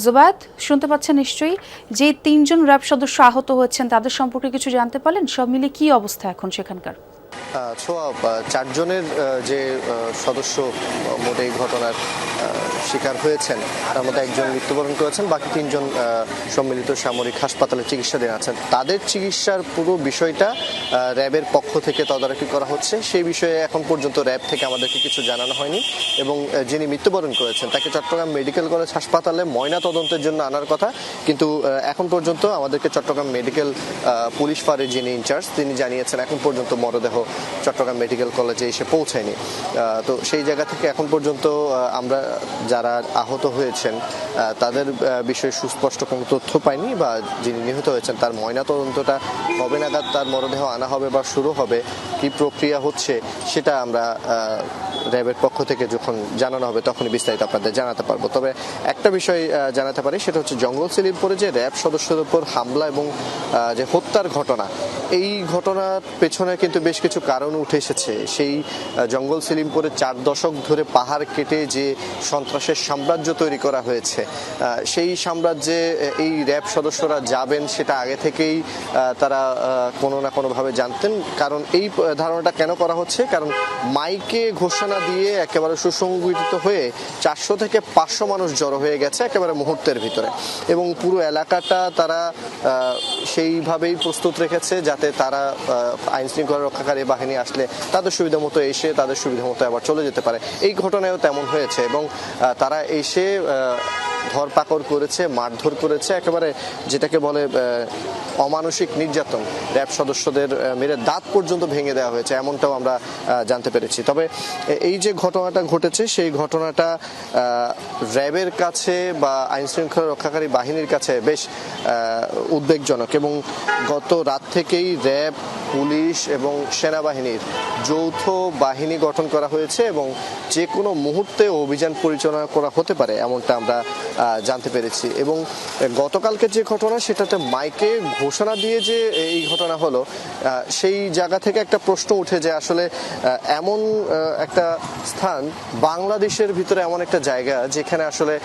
জুবায়েদ, শুনতে পাচ্ছেন নিশ্চয়ই, যে ৩ জন র্যাব সদস্য আহত হয়েছেন তাদের সম্পর্কে কিছু জানতে পারলেন? সব মিলে কি অবস্থা এখন সেখানকার? ছোয়া, 4 জনের যে সদস্য মোট এই ঘটনার শিকার হয়েছেন তার মধ্যে 1জন মৃত্যুবরণ করেছেন, বাকি 3জন সম্মিলিত সামরিক হাসপাতালে চিকিৎসাধীন আছেন। তাদের চিকিৎসার পুরো বিষয়টা র্যাবের পক্ষ থেকে তদারকি করা হচ্ছে। সেই বিষয়ে এখন পর্যন্ত র্যাব থেকে আমাদেরকে কিছু জানানো হয়নি এবং যিনি মৃত্যুবরণ করেছেন তাকে চট্টগ্রাম মেডিকেল কলেজ হাসপাতালে ময়না তদন্তের জন্য আনার কথা, কিন্তু এখন পর্যন্ত আমাদেরকে চট্টগ্রাম মেডিকেল পুলিশ ফাঁড়ির যিনি ইনচার্জ তিনি জানিয়েছেন এখন পর্যন্ত মরদেহ চট্টগ্রাম মেডিকেল কলেজে এসে পৌঁছায়নি। তো সেই জায়গা থেকে এখন পর্যন্ত আমরা যারা আহত হয়েছেন তাদের বিষয়ে সুস্পষ্ট কোনো তথ্য পাইনি, বা যিনি নিহত হয়েছেন তার ময়না তদন্তটা কবে নাগাদ তার মরদেহ আনা হবে বা শুরু হবে, কি প্রক্রিয়া হচ্ছে সেটা আমরা র্যাবের পক্ষ থেকে যখন জানানো হবে তখনই বিস্তারিত আপনাদের জানাতে পারবো। তবে একটা বিষয় জানাতে পারি, সেটা হচ্ছে জঙ্গল সেলিমপুরে যে র্যাব সদস্যদের উপর হামলা এবং যে হত্যার ঘটনা, এই ঘটনার পেছনে কিন্তু বেশ কিছু কারণ উঠে এসেছে। সেই জঙ্গল সেলিমপুরে 4 দশক ধরে পাহাড় কেটে যে সন্ত্রাসের সাম্রাজ্য তৈরি করা হয়েছে, সেই সাম্রাজ্যে এই র্যাব সদস্যরা যাবেন সেটা আগে থেকেই তারা কোনো না কোনোভাবে জানতেন। কারণ এই ধারণাটা কেন করা হচ্ছে, কারণ মাইকে ঘোষণা দিয়ে একেবারে সুসংগঠিত হয়ে 400 থেকে 500 মানুষ জড়ো হয়ে গেছে একেবারে মুহূর্তের ভিতরে, এবং পুরো এলাকাটা তারা সেইভাবেই প্রস্তুত রেখেছে যাতে তারা আইন শৃঙ্খলা রক্ষাকারী বাহিনী আসলে তাদের সুবিধা মতো এসে তাদের সুবিধা মতো আবার চলে যেতে পারে। এই ঘটনায়ও তেমন হয়েছে এবং তারা এসে ধরপাকড় করেছে, মারধর করেছে, একেবারে যেটাকে বলে অমানসিক নির্যাতন। র্যাব সদস্যদের মেরে দাঁত পর্যন্ত ভেঙে দেওয়া হয়েছে, এমনটাও আমরা জানতে পেরেছি। তবে এই যে ঘটনাটা ঘটেছে সেই ঘটনাটা র্যাবের কাছে বা আইন শৃঙ্খলা রক্ষাকারী বাহিনীর কাছে বেশ উদ্বেগজনক, এবং গত রাত থেকেই র্যাব, পুলিশ এবং সেনাবাহিনীর যৌথ বাহিনী গঠন করা হয়েছে এবং যে কোনো মুহূর্তে অভিযান পরিচালনা করা হতে পারে এমনটা আমরা জানতে পেরেছি। এবং গতকালকে যে ঘটনা সেটাতে মাইকে ঘোষণা দিয়ে যে এই ঘটনা হলো, সেই জায়গা থেকে একটা প্রশ্ন উঠে যে আসলে এমন একটা স্থান বাংলাদেশের ভিতরে, এমন একটা জায়গা যেখানে আসলে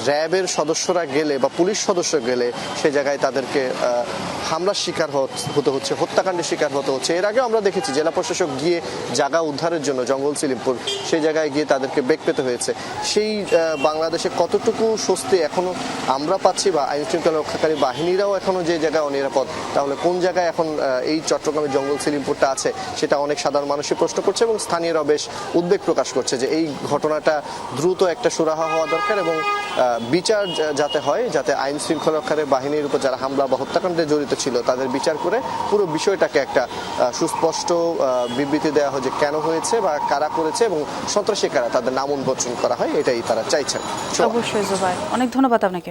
র্যাবের সদস্যরা গেলে বা পুলিশ সদস্য গেলে সেই জায়গায় তাদেরকে হামলার শিকার হতে হচ্ছে, হত্যাকাণ্ডের শিকার হতে হচ্ছে। এর আগেও আমরা দেখেছি জেলা প্রশাসক গিয়ে জায়গা উদ্ধারের জন্য জঙ্গল সেলিমপুর, সেই জায়গায় গিয়ে তাদেরকে বেগ পেতে হয়েছে। সেই বাংলাদেশে কতটুকু স্বস্তি এখনো আমরা পাচ্ছি, বা আইন শৃঙ্খলা রক্ষাকারী বাহিনীরাও এখনো যে জায়গায় অনিরাপদ, তাহলে কোন জায়গায় এখন এই চট্টগ্রামের জঙ্গল সেলিমপুরটা আছে সেটা অনেক সাধারণ মানুষই প্রশ্ন করছে এবং স্থানীয়রাও বেশ উদ্বেগ প্রকাশ করছে যে এই ঘটনাটা দ্রুত একটা সুরাহা হওয়া দরকার এবং বিচার যাতে হয়, যাতে আইন শৃঙ্খলা রক্ষাকারী বাহিনীর উপর যারা হামলা বা হত্যাকাণ্ডে জড়িত ছিল তাদের বিচার করে পুরো বিষয়টাকে একটা সুস্পষ্ট বিবৃতি দেওয়া হয় যে কেন হয়েছে বা কারা করেছে, এবং সন্ত্রাসী কারা তাদের নাম উন্মোচন করা হয়, এটাই তারা চাইছেন। অবশ্যই জুবায়েদ, অনেক ধন্যবাদ আপনাকে।